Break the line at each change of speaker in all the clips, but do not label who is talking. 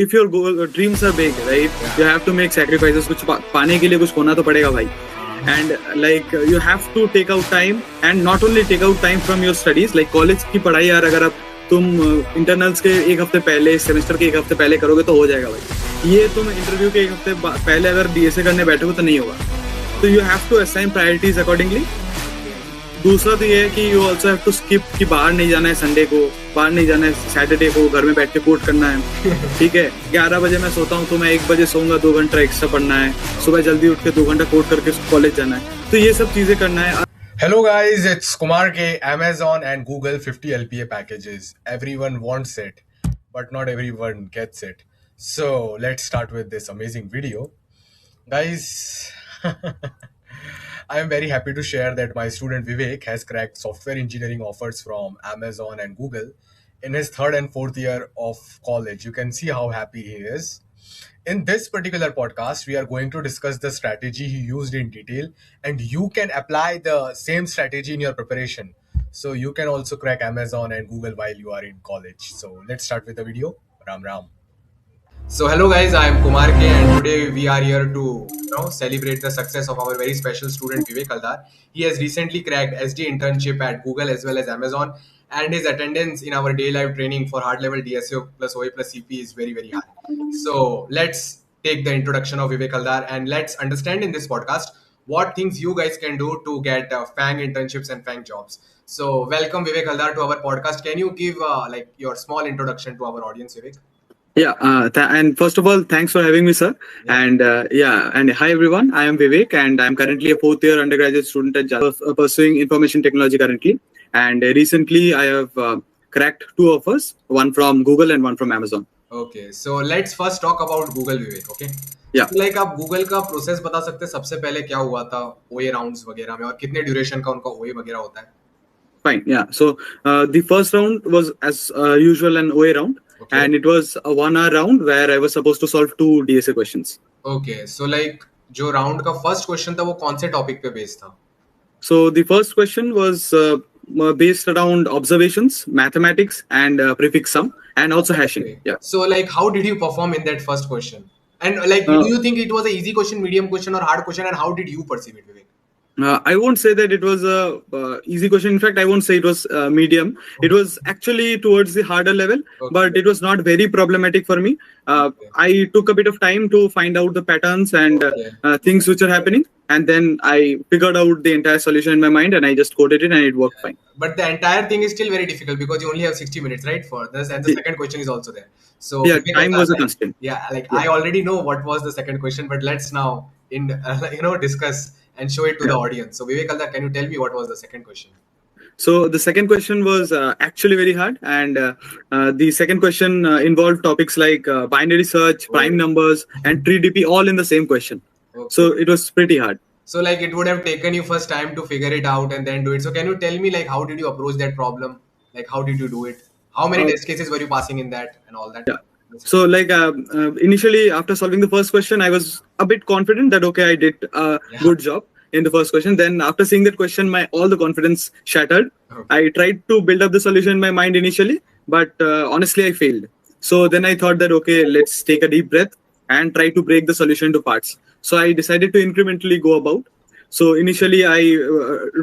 if your dreams are big, right?
Yeah.
You have to make sacrifices. कुछ पाने के लिए कुछ खोना तो पड़ेगा भाई. And like you have to take out time, and not only take out time from your studies, like college की पढ़ाई यार अगर आप तुम इंटरनल्स के एक हफ्ते पहले, सेमेस्टर के एक हफ्ते पहले करोगे तो हो जाएगा भाई. ये तुम इंटरव्यू के एक हफ्ते पहले अगर DSA करने बैठोगे तो नहीं होगा. तो you have to assign priorities accordingly. दूसरा तो ये है कि you also have to skip कि बाहर नहीं जाना है संडे को, बाहर नहीं जाना है सैटरडे को, घर में बैठ के कोड करना है. ठीक है, 11 बजे मैं सोता हूँ तो मैं 1 बजे सोऊंगा, 2 घंटा एक्स्ट्रा पढ़ना है, सुबह जल्दी उठ के 2 घंटा कोड करके कॉलेज जाना है. तो ये सब चीजें करना है.
Hello guys, it's Kumar K. Amazon and Google 50 LPA packages. Everyone wants it, but not everyone gets it. So let's start with this amazing video. Guys, I am very happy to share that my student Vivek has cracked software engineering offers from Amazon and Google in his 3rd and 4th year of college. You can see how happy he is. In this particular podcast, we are going to discuss the strategy he used in detail, and you can apply the same strategy in your preparation. So you can also crack Amazon and Google while you are in college. So let's start with the video. Ram Ram. So hello guys, I am Kumar K, and today we are here to celebrate the success of our very special student Vivek Haldar. He has recently cracked SD internship at Google as well as Amazon, and his attendance in our day live training for hard level DSA plus OA plus CP is very, very high. So let's take the introduction of Vivek Haldar and let's understand in this podcast what things you guys can do to get FAANG internships and FAANG jobs. So welcome Vivek Haldar to our podcast. Can you give like your small introduction to our audience, Vivek?
Yeah, and first of all, thanks for having me, sir. Yeah. And hi everyone, I am Vivek, and I'm currently a 4th year undergraduate student at Java, pursuing information technology currently. And recently I have cracked 2 offers, one from Google and one from Amazon.
Okay, so let's first talk about Google, Vivek. Okay.
Yeah.
So like आप Google का process बता सकते हैं सबसे पहले क्या हुआ था OA राउंड्स वगैरह में और कितने ड्यूरेशन का उनका OA वगैरह होता है?
Fine, yeah. So the first round was as usual an OA round. Okay. And it was a 1-hour round where I was supposed to solve 2 DSA questions.
Okay, so like जो round का first question था वो कौन से topic पे based था?
So the first question was based around observations, mathematics, and prefix sum, and also hashing.
Okay.
Yeah.
So like how did you perform in that first question? And like do you think it was an easy question, medium question, or hard question, and how did you perceive it, Vivek?
I won't say that it was a easy question. In fact, I won't say it was medium. Okay. It was actually towards the harder level, okay, but it was not very problematic for me. Okay. I took a bit of time to find out the patterns and things which are happening. And then I figured out the entire solution in my mind and I just coded it and it worked fine.
But the entire thing is still very difficult because you only have 60 minutes, right? For this, and the second question is also there. So
yeah, time was a constraint.
Yeah, I already know what was the second question, but let's now discuss and show it to the audience. So Vivek Haldar, can you tell me what was the second question?
So the second question was actually very hard, and the second question involved topics like binary search, prime numbers, and tree DP all in the same question. Okay. So it was pretty hard.
So like it would have taken you first time to figure it out and then do it. So can you tell me like how did you approach that problem? Like how did you do it? How many test cases were you passing in that and all that?
Yeah. So like initially after solving the first question, I was a bit confident that okay, I did a good job in the first question. Then after seeing that question, all the confidence shattered. Okay. I tried to build up the solution in my mind initially, but honestly I failed. So then I thought that okay, let's take a deep breath and try to break the solution into parts. So I decided to incrementally go about. So initially I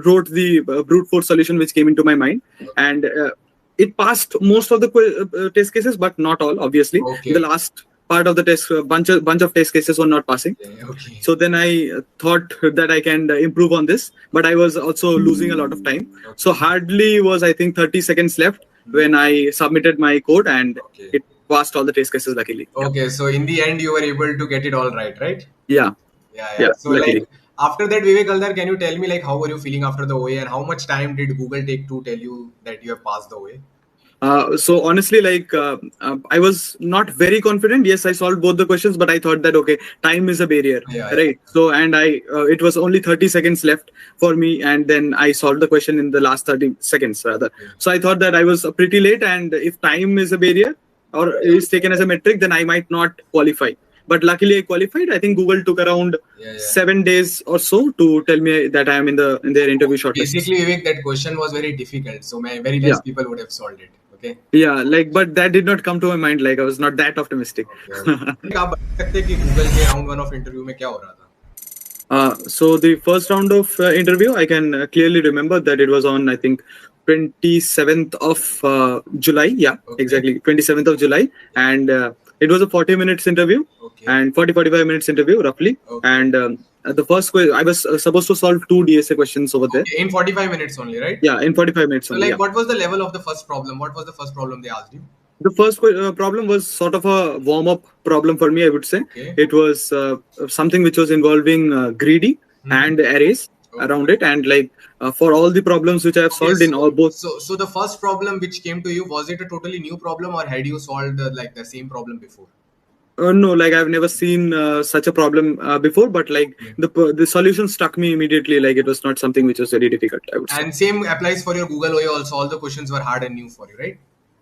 wrote the brute force solution which came into my mind, and it passed most of the test cases, but not all, obviously. Okay. The last part of the test, bunch of test cases were not passing.
Okay.
So then I thought that I can improve on this, but I was also losing a lot of time. Okay. So hardly was, I think, 30 seconds left when I submitted my code, and it passed all the test cases luckily.
Okay, yeah. So in the end, you were able to get it all right?
Yeah.
So luckily. Like after that, Vivek Haldar, can you tell me like how were you feeling after the OA and how much time did Google take to tell you that you have passed the OA?
So honestly, like I was not very confident. Yes, I solved both the questions, but I thought that okay, time is a barrier, right? So and it was only 30 seconds left for me, and then I solved the question in the last 30 seconds rather. Yeah. So I thought that I was pretty late, and if time is a barrier or is taken as a metric, then I might not qualify. But luckily I qualified. I think Google took around 7 days or so to tell me that I am in their interview shortlist.
Basically, Vivek, that question was very difficult. So very less people would have solved it. Okay.
Yeah, like, but that did not come to my mind. Like, I was not that optimistic.
आप बता सकते हैं कि Google के round 1 of interview में क्या हो रहा था?
So the first round of interview, I can clearly remember that it was on, I think, 27th of July. Yeah,
Okay.
exactly, 27th of July. And it was a 40 minutes interview.
Okay.
And 45 minutes interview, roughly.
Okay.
And the first question, I was supposed to solve 2 DSA questions over there.
Okay, in 45 minutes only, right?
Yeah, in 45 minutes
So
only.
like,
Yeah.
what was the level of the first problem? What was the first problem they asked you?
The first problem was sort of a warm-up problem for me, I would say.
Okay.
It was something which was involving greedy and arrays around it, and like for all the problems which I have solved in all both.
So the first problem which came to you, was it a totally new problem, or had you solved like the same problem before?
No, like I've never seen such a problem before, but like the solution struck me immediately. Like it was not something which was very difficult, I would say.
And same applies for your Google OA also. All the questions were hard and new for you, right?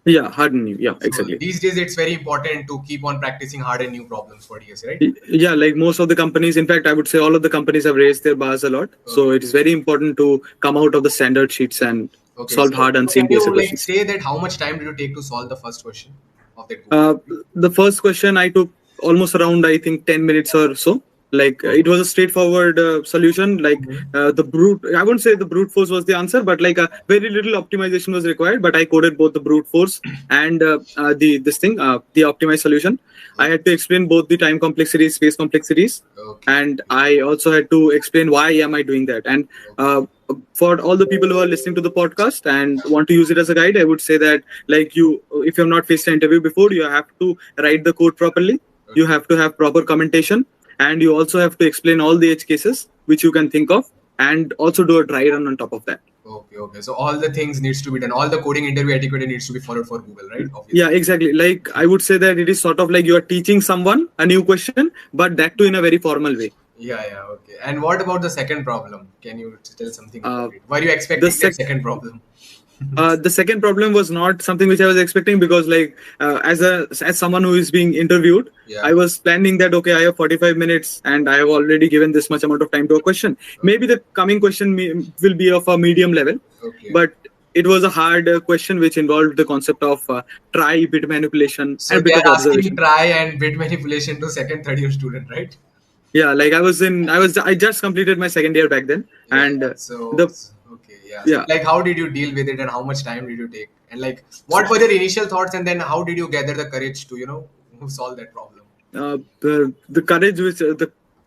Yeah, hard and new. Yeah,
So
exactly.
these days, it's very important to keep on practicing hard and new problems for DSA, right?
Yeah, like most of the companies, in fact, I would say all of the companies have raised their bars a lot. So it is very important to come out of the standard sheets and solve hard and
can
DSA
you like
questions.
say that how much time did you take to solve the first question of that?
The first question I took almost around, I think, 10 minutes or so. Like it was a straightforward solution. Like I wouldn't say the brute force was the answer, but like a very little optimization was required. But I coded both the brute force and the optimized solution. I had to explain both the time complexities, space complexities, and I also had to explain why am I doing that. And for all the people who are listening to the podcast and want to use it as a guide, I would say that like if you have not faced an interview before, you have to write the code properly. You have to have proper commentation. And you also have to explain all the edge cases which you can think of, and also do a dry run on top of that.
Okay. So all the things needs to be done. All the coding interview etiquette needs to be followed for Google, right? Obviously.
Yeah, exactly. Like I would say that it is sort of like you are teaching someone a new question, but that too in a very formal way.
Yeah. Okay. And what about the second problem? Can you tell something about it? Were you expecting the second problem?
The second problem was not something which I was expecting, because like as someone who is being interviewed, I was planning that okay, I have 45 minutes and I have already given this much amount of time to a question. Maybe the coming question will be of a medium level, but it was a hard question which involved the concept of try, bit manipulation,
so
and bit of observation.
Try and bit manipulation to second, third year student, right?
Yeah, like I just completed my second year back then, and
So like how did you deal with it, and how much time did you take, and like what were your initial thoughts, and then how did you gather the courage to solve that problem?
The courage which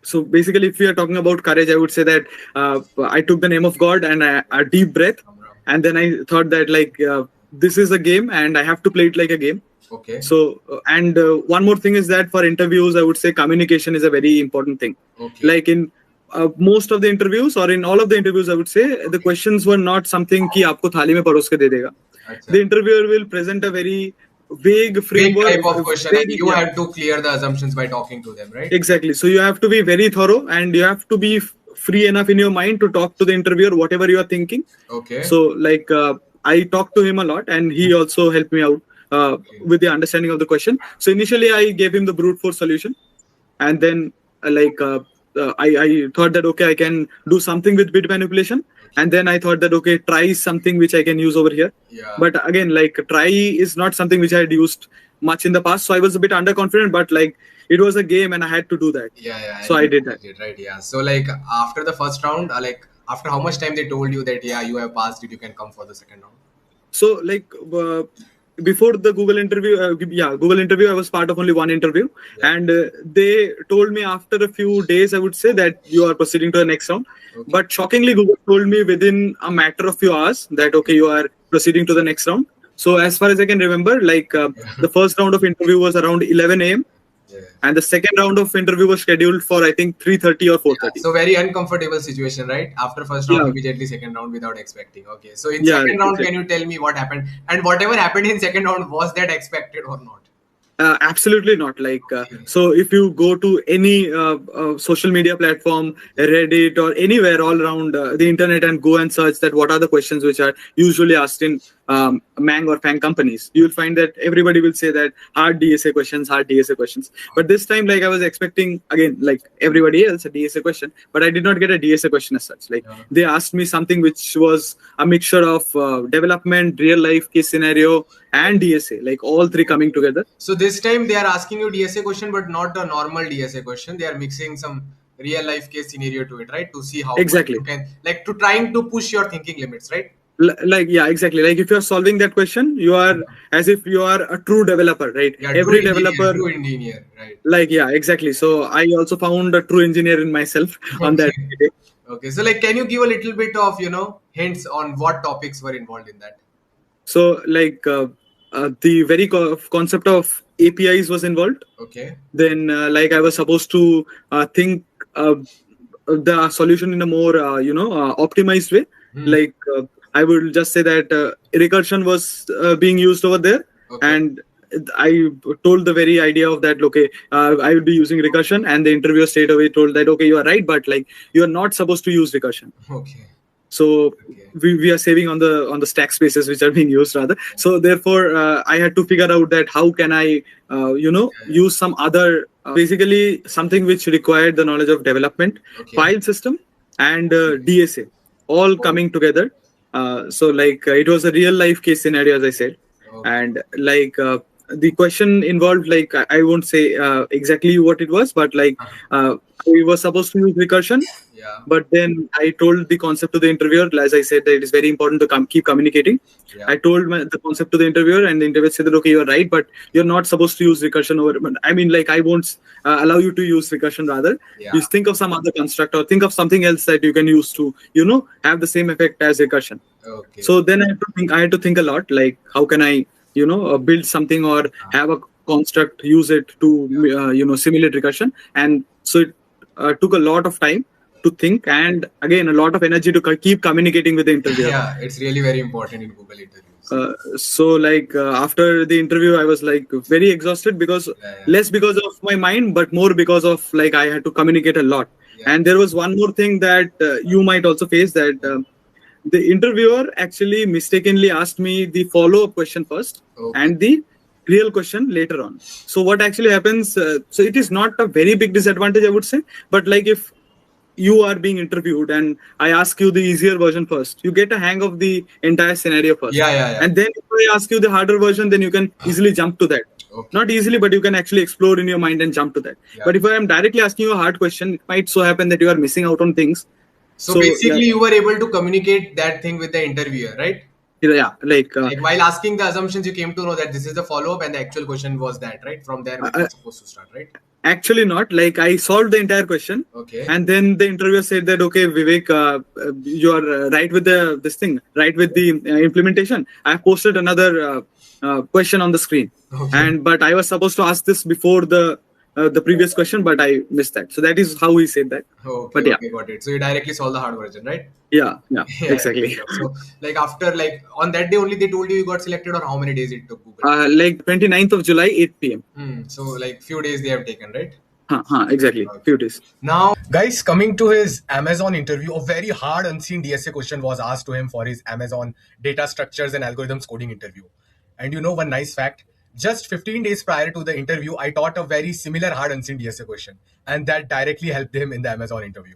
so basically, if we are talking about courage, I would say that I took the name of God and a deep breath, and then I thought that like this is a game and I have to play it like a game.
Okay.
So and one more thing is that for interviews, I would say communication is a very important thing.
Okay.
Like in most of the interviews, or in all of the interviews, I would say the questions were not something ki aapko thali mein paros ke de dega. The interviewer will present a very vague framework.
Vague type of question, and you have to clear the assumptions by talking to them, right?
Exactly. So you have to be very thorough, and you have to be free enough in your mind to talk to the interviewer whatever you are thinking.
Okay.
So like I talked to him a lot, and he also helped me out with the understanding of the question. So initially I gave him the brute force solution, and then I thought that okay, I can do something with bit manipulation, and then I thought that okay, try something which I can use over here. But again, like try is not something which I had used much in the past, so I was a bit underconfident, but like it was a game and I had to do that. So I did that.
Right. So like after the first round, like after how much time they told you that you have passed it, you can come for the second round?
So like before the Google interview, I was part of only one interview, and they told me after a few days, I would say, that you are proceeding to the next round. But shockingly, Google told me within a matter of few hours that okay, you are proceeding to the next round. So as far as I can remember, like the first round of interview was around 11 a.m. And the second round of interview was scheduled for I think 3:30 or 4:30.
So very uncomfortable situation, right? After first round, immediately second round without expecting. Okay. So in second round, can you tell me what happened? And whatever happened in second round, was that expected or not?
Absolutely not. Like so, if you go to any social media platform, Reddit or anywhere all around the internet, and go and search that what are the questions which are usually asked in MANG or FAANG companies, you will find that everybody will say that hard DSA questions. But this time, like, I was expecting, again, like everybody else, a DSA question, but I did not get a DSA question as such. Like, they asked me something which was a mixture of development, real life case scenario, and DSA, like all three coming together.
So this time they are asking you DSA question, but not a normal DSA question. They are mixing some real life case scenario to it, right? To see how
Exactly.
you can, like, to trying to push your thinking limits, right?
Yeah, exactly. Like, if you're solving that question, you are as if you are a true developer, right?
Yeah,
Every
true
developer,
true engineer, right?
like, yeah, exactly. So I also found a true engineer in myself on that day.
Okay, so like, can you give a little bit of hints on what topics were involved in that?
So, like, the very concept of APIs was involved.
Okay.
Then, like, I was supposed to think the solution in a more optimized way. Like, I would just say that recursion was being used over there, and I told the very idea of that. Okay, I would be using recursion, and the interviewer straight away told that, okay, you are right, but like, you are not supposed to use recursion.
Okay.
So we are saving on the stack spaces which are being used rather. So therefore, I had to figure out that how can I use some other basically something which required the knowledge of development, file system, and DSA all coming together. So like, it was a real life case scenario, as I said, and like, the question involved, like, I won't say exactly what it was, but like, we were supposed to use recursion.
Yeah.
But then I told the concept to the interviewer. As I said, that it is very important to keep communicating.
Yeah.
I told the concept to the interviewer, and the interviewer said that, okay, you're right, but you're not supposed to use recursion over. I mean, like, I won't allow you to use recursion. Rather, you think of some other construct or think of something else that you can use to, have the same effect as recursion.
Okay.
So then I had to think a lot, like, how can I, build something or have a construct, use it to, simulate recursion. And so it took a lot of time to think, and again, a lot of energy to keep communicating with the interviewer.
Yeah, it's really very important in Google interviews.
So like, after the interview, I was like very exhausted because less because of my mind, but more because of, like, I had to communicate a lot. And there was one more thing that you might also face, that the interviewer actually mistakenly asked me the follow-up question first and the real question later on. So what actually happens, so it is not a very big disadvantage, I would say, but like, if you are being interviewed and I ask you the easier version first, you get a hang of the entire scenario first. And then if I ask you the harder version, then you can easily jump to that. Not easily, but you can actually explore in your mind and jump to that. But if I am directly asking you a hard question, it might so happen that you are missing out on things.
So basically, you were able to communicate that thing with the interviewer, right?
Yeah, like
while asking the assumptions, you came to know that this is the follow-up and the actual question was that, right? From there, we were supposed to start, right?
Actually not. Like, I solved the entire question. And then the interviewer said that, okay, Vivek, you are right with this thing, right with the implementation. I have posted another question on the screen. But I was supposed to ask this before the previous question, but I missed that. So that is how he said that.
But yeah, got it. So you directly solved the hard version, right?
Yeah, exactly.
So like, after, like, on that day only they told you got selected, or how many days it took Google?
Like 29th of July, 8 p.m.
So like, few days they have taken, right?
Exactly. Few days.
Now, guys, coming to his Amazon interview, a very hard unseen DSA question was asked to him for his Amazon data structures and algorithms coding interview. And one nice fact, just 15 days prior to the interview, I taught a very similar hard unseen DSA question, and that directly helped him in the Amazon interview.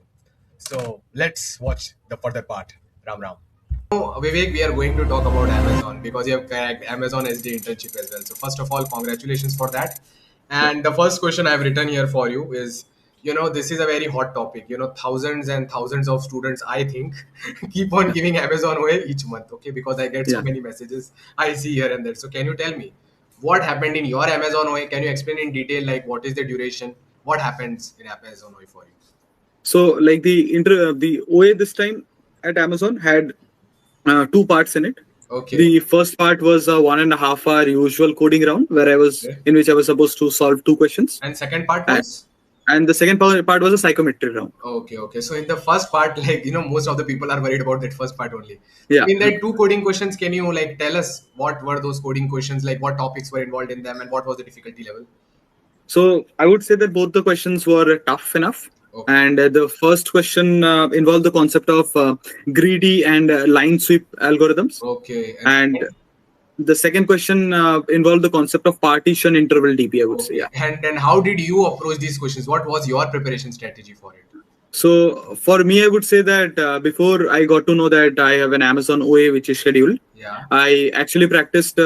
So let's watch the further part. Ram Ram. Now, Vivek, we are going to talk about Amazon because you have cracked Amazon SD internship as well. So first of all, congratulations for that. And the first question I've written here for you is, this is a very hot topic. Thousands and thousands of students, I think, keep on giving Amazon away each month. Okay, because I get so many messages I see here and there. So can you tell me what happened in your Amazon OA? Can you explain in detail, like, what is the duration? What happens in Amazon OA for you?
So like, the OA this time at Amazon had 2 parts in it. The first part was a 1.5 hour usual coding round where I was in which I was supposed to solve 2 questions.
And second part was?
And the second part was a psychometry round.
Okay. So in the first part, like, most of the people are worried about that first part only.
Yeah.
In that 2 coding questions, can you, like, tell us what were those coding questions, like what topics were involved in them and what was the difficulty level?
So I would say that both the questions were tough enough. And the first question involved the concept of greedy and line sweep algorithms.
Okay.
And The second question involved the concept of partition interval DP, I would say.
Okay.
Yeah.
And then how did you approach these questions? What was your preparation strategy for it?
So for me, I would say that before I got to know that I have an Amazon OA which is scheduled,
Yeah.
I actually practiced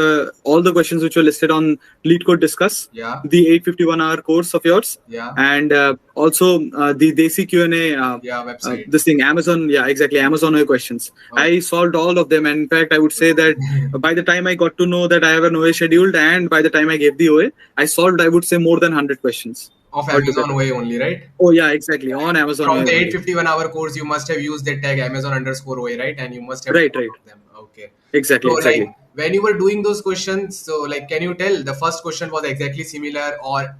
all the questions which were listed on LeetCode Discuss,
Yeah.
the 851-hour course of yours,
Yeah.
and also the DSA Q&A,
Yeah. Website.
this thing, Amazon, yeah, exactly, Amazon OA questions.
Okay.
I solved all of them, and in fact, I would say that by the time I got to know that I have an OA scheduled, and by the time I gave the OA, I solved, I would say, more than 100 questions.
Of
altogether.
Amazon way only, right?
Oh yeah, exactly, on Amazon
From
OA
the
only.
851-hour course, you must have used the tag Amazon_OA, right? And you must have
Right,
all
right.
of them. Okay.
Exactly,
So,
exactly.
like, when you were doing those questions, so like, can you tell the first question was exactly similar, or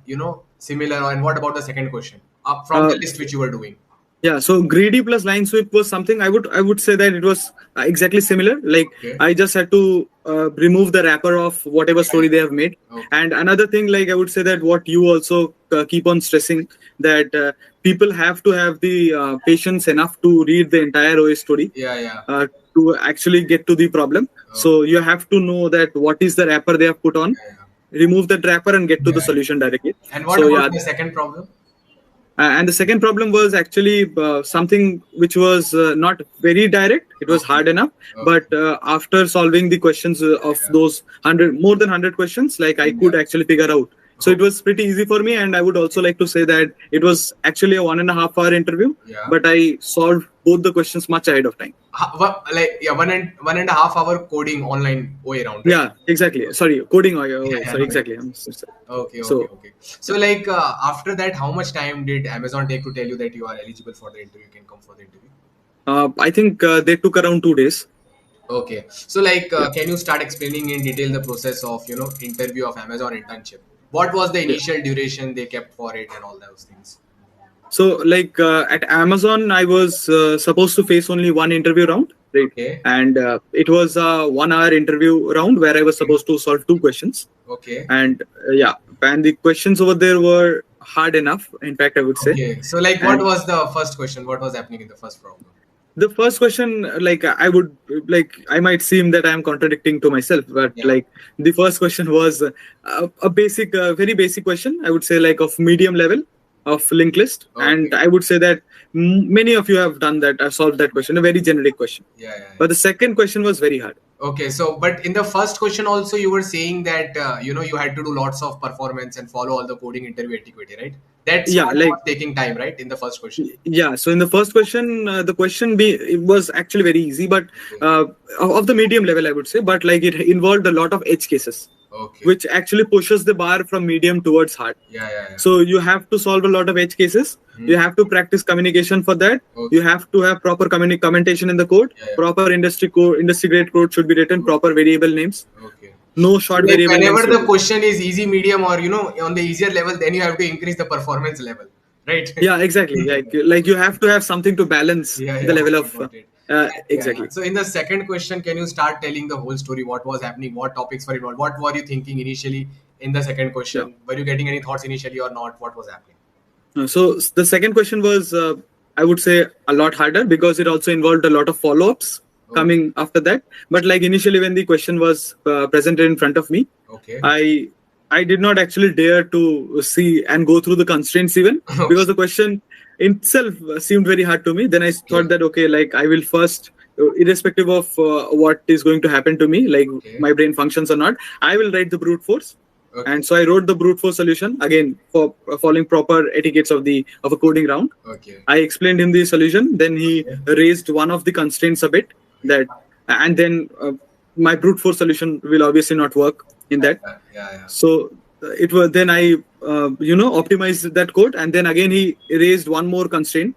similar, and what about the second question from the list which you were doing?
Yeah, so greedy plus line sweep was something I would say that it was exactly similar. Like
Okay.
I just had to remove the wrapper of whatever story they have made.
Okay.
And another thing, like I would say that what you also keep on stressing, that people have to have the patience enough to read the entire OS story.
Yeah.
To actually get to the problem. So you have to know that what is the wrapper they have put on, remove that wrapper and get to the solution directly.
And what
So
about the second problem?
And the second problem was actually something which was not very direct. It was hard enough, but after solving the questions of those more than 100 questions, like I could actually figure out. So it was pretty easy for me, and I would also like to say that it was actually a 1.5 hour interview, but I solved both the questions much ahead of time.
One and a half hour coding online way around. Right?
Yeah, exactly. Sorry, coding. Sorry, exactly. I'm so sorry.
Okay. So like after that, how much time did Amazon take to tell you that you are eligible for the interview? You can come for the interview.
I think they took around 2 days.
Okay. So like, can you start explaining in detail the process of interview of Amazon internship? What was the initial duration they kept for it and all those things?
So, like at Amazon, I was supposed to face only one interview round, right?
Okay.
And it was a 1 hour interview round where I was supposed to solve 2 questions.
Okay.
And and the questions over there were hard enough. In fact, I would say.
Okay. So, like, what was the first question? What was happening in the first problem?
The first question, like I might seem that I am contradicting to myself, but like the first question was a basic, very basic question. I would say like of medium level of linked list, and I would say that many of you have done that, solved that question, a very generic question. But the second question was very hard.
Okay, so but in the first question also you were saying that you had to do lots of performance and follow all the coding interview etiquette, right? That's what was taking time, right? In the first question.
Yeah. So in the first question, the question it was actually very easy, but of the medium level, I would say. But like it involved a lot of edge cases, which actually pushes the bar from medium towards hard. So you have to solve a lot of edge cases. You have to practice communication for that. You have to have proper commentation in the code. Proper industry grade code should be written. Proper variable names. No short variable.
Whenever the question is easy, medium, or on the easier level, then you have to increase the performance level, right?
Yeah, exactly. Like you have to have something to balance the level of. Exactly.
So in the second question, can you start telling the whole story? What was happening? What topics were involved? What were you thinking initially in the second question? Were you getting any thoughts initially or not? What was happening?
So the second question was, I would say, a lot harder because it also involved a lot of follow-ups coming after that. But like initially when the question was presented in front of me, I did not actually dare to see and go through the constraints even because the question itself seemed very hard to me. Then I thought that, like I will first, irrespective of what is going to happen to me, like my brain functions or not, I will write the brute force. And so I wrote the brute force solution again for following proper etiquettes of a coding round. I explained him the solution. Then he raised one of the constraints a bit and then my brute force solution will obviously not work in that. So it was then I optimized that code, and then again he raised one more constraint.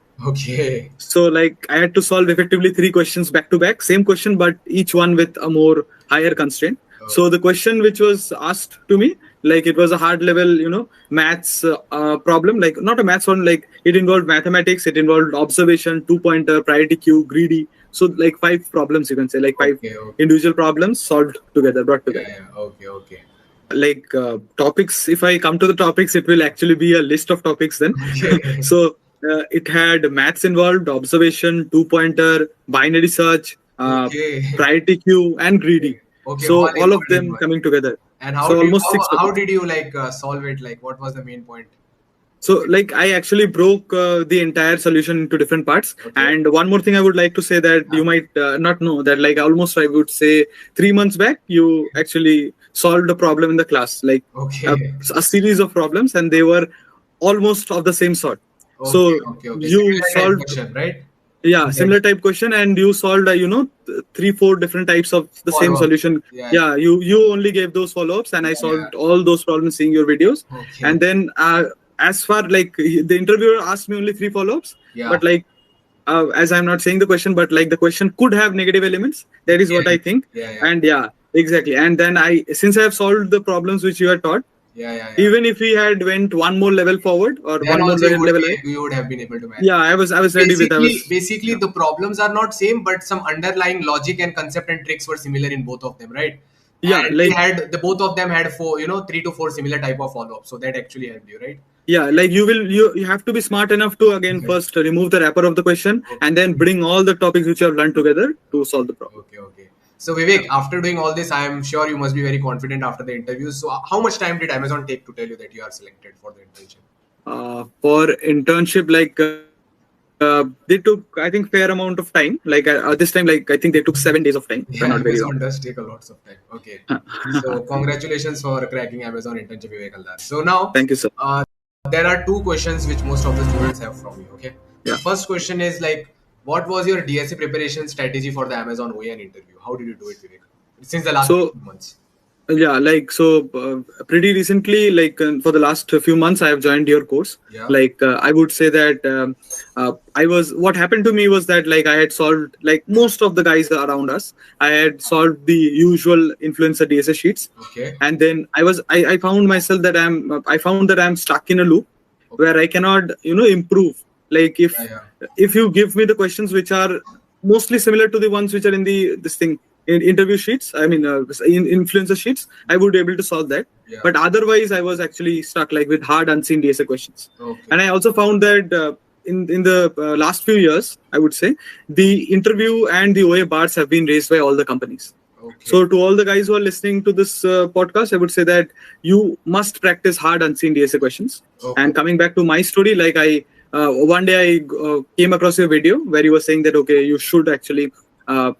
So like I had to solve effectively 3 questions back to back, same question but each one with a more higher constraint. So the question which was asked to me, like it was a hard level, maths problem, like not a maths one, like it involved mathematics, it involved observation, 2-pointer, priority queue, greedy. So like 5 problems, you can say, like 5 individual problems solved together, brought together. Like topics, if I come to the topics, it will actually be a list of topics then. So it had maths involved, observation, 2-pointer, binary search, priority queue, and greedy.
Okay,
So
all in
all of
one in
them
one.
coming together.
And
So almost six
how
topics.
did you like solve it? Like, what was the main point?
So like I actually broke the entire solution into different parts.
Okay.
And one more thing I would like to say that you might not know that like almost I would say 3 months back you actually solved a problem in the class, like
Okay.
a series of problems, and they were almost of the same sort.
Okay.
So
Okay. Okay.
you
Similar type
solved,
question, right?
yeah,
That
similar type question, and you solved 3-4 different types of the same
follow-ups.
solution.
Yeah.
Yeah, you only gave those follow-ups, and I
Yeah.
solved all those problems seeing your videos.
Okay.
And then as far like the interviewer asked me only 3 follow-ups,
Yeah.
but like as I'm not saying the question, but like the question could have negative elements, that is what I
Yeah.
think.
Yeah. Yeah.
And yeah, exactly. And then since I have solved the problems which you had taught,
Yeah. Yeah. Yeah.
even if we had went one more level forward or
Then
one more
also
level ahead,
you would have been able to manage.
yeah, I was ready with, I was,
Basically,
yeah.
the problems are not same, but some underlying logic and concept and tricks were similar in both of them, right?
Yeah,
And we
like,
had the both of them had four, 3 to 4 similar type of follow-up, so that actually helped you, right?
yeah, like you have to be smart enough to again
Okay.
first remove the wrapper of the question and then bring all the topics which you have learned together to solve the problem.
Okay, okay. So Vivek, after doing all this, I am sure you must be very confident after the interview. So how much time did Amazon take to tell you that you are selected for the internship?
For internship, like they took, I think, fair amount of time. Like this time, like I think they took 7 days of time, if I'm not
Yeah,
very wrong.
Amazon does take a lots of time. Okay. So congratulations for cracking Amazon internship, Vivek Haldar. So now,
Thank you, sir.
there are two questions which most of the students have from you. Okay. The
Yeah.
first question is like, what was your DSA preparation strategy for the Amazon OEN interview? How did you do it, Vivek? Since the last
So
few months.
yeah, like so pretty recently, like for the last few months I have joined your course.
Yeah.
Like I would say that I was, what happened to me was that like I had solved, like most of the guys around us, I had solved the usual influencer DSA sheets.
Okay.
And then I found myself that I found that I'm stuck in a loop where I cannot improve. Like
Yeah.
if you give me the questions which are mostly similar to the ones which are in this thing in interview sheets, I mean in influencer sheets, I would be able to solve that.
Yeah.
But otherwise I was actually stuck like with hard unseen DSA questions.
Okay.
And I also found that in the last few years, I would say the interview and the OA bars have been raised by all the companies.
Okay.
So to all the guys who are listening to this podcast, I would say that you must practice hard unseen DSA questions.
Okay.
And coming back to my story, like one day I came across your video where you were saying that, okay, you should actually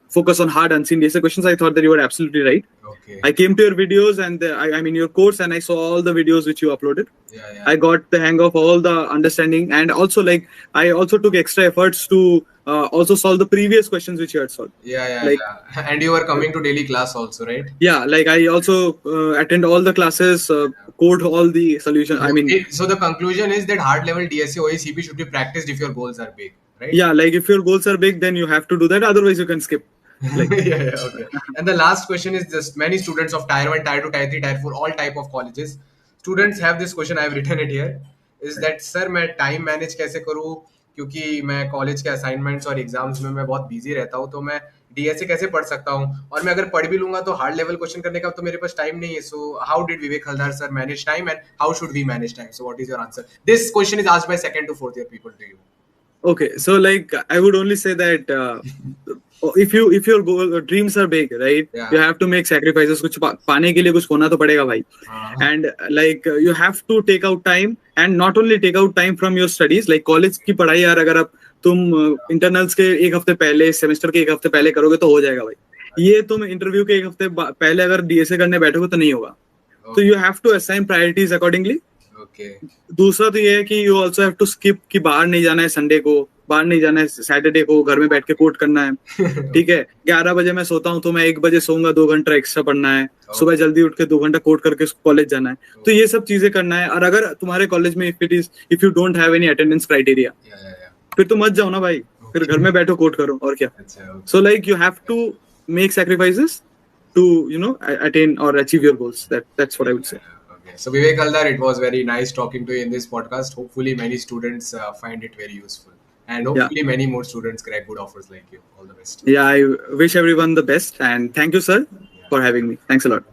focus on hard unseen DSA questions. I thought that you were absolutely right.
Okay.
I came to your videos and I mean your course, and I saw all the videos which you uploaded.
Yeah.
I got the hang of all the understanding, and also like I also took extra efforts to also solve the previous questions which you had solved.
Yeah.
Like,
And you were coming to daily class also, right?
yeah, like I also attend all the classes, code all the solution. I mean,
So the conclusion is that hard level DSA OACP should be practiced if your goals are big, right?
yeah, like if your goals are big, then you have to do that. Otherwise, you can skip. Like,
Yeah, okay. And the last question is just many students of tier 1, tier 2, tier 3, tier 4, all type of colleges. Students have this question, I have written it here, is that sir मैं time manage कैसे करूँ, क्योंकि मैं college के assignments और exams में मैं बहुत बिजी रहता हूँ, तो मैं डीएसए कैसे पढ़ सकता हूँ, और मैं अगर पढ़ भी लूंगा तो हार्ड लेवल क्वेश्चन करने का तो मेरे पास टाइम नहीं है. So how did Vivek Haldar sir manage time and how should we manage time? So what is your answer? This question is asked by second to fourth year people to you.
okay, so like I would only say that if your dreams are big, right?
Yeah.
You have to make sacrifices. कुछ पाने के लिए कुछ खोना तो पड़ेगा भाई. And like you have to take out time, and not only take out time from your studies, like college की पढ़ाई यार अगर आप तुम इंटरनल्स के एक हफ्ते पहले, सेमेस्टर के एक हफ्ते पहले करोगे तो हो जाएगा भाई. ये तुम इंटरव्यू के एक हफ्ते पहले अगर डीएसए करने बैठोगे तो नहीं होगा. तो you have to assign priorities accordingly.
Okay.
दूसरा तो ये है कि you also have to skip, कि बाहर नहीं जाना है संडे को, बाहर नहीं जाना है सैटरडे को, घर में बैठ के कोड करना है. ठीक है, 11 बजे मैं सोता हूँ तो मैं 1 बजे सोऊंगा, 2 घंटा एक्स्ट्रा पढ़ना है, सुबह जल्दी उठ के 2 घंटा कोड करके कॉलेज जाना है. तो ये सब चीजें करना है. और अगर तुम्हारे कॉलेज में if you don't have any attendance criteria, फिर तो मत जाओ ना भाई, फिर घर में बैठो कोड करो और क्या. So like you have to make sacrifices to attain or achieve your goals. That's what I would say.
Okay. So Vivek Haldar, it was very nice talking to you in this podcast. Hopefully many students find it very useful, and hopefully many more students crack good offers like you. All the best.
Yeah, I wish everyone the best, and thank you sir for having me. Thanks a lot.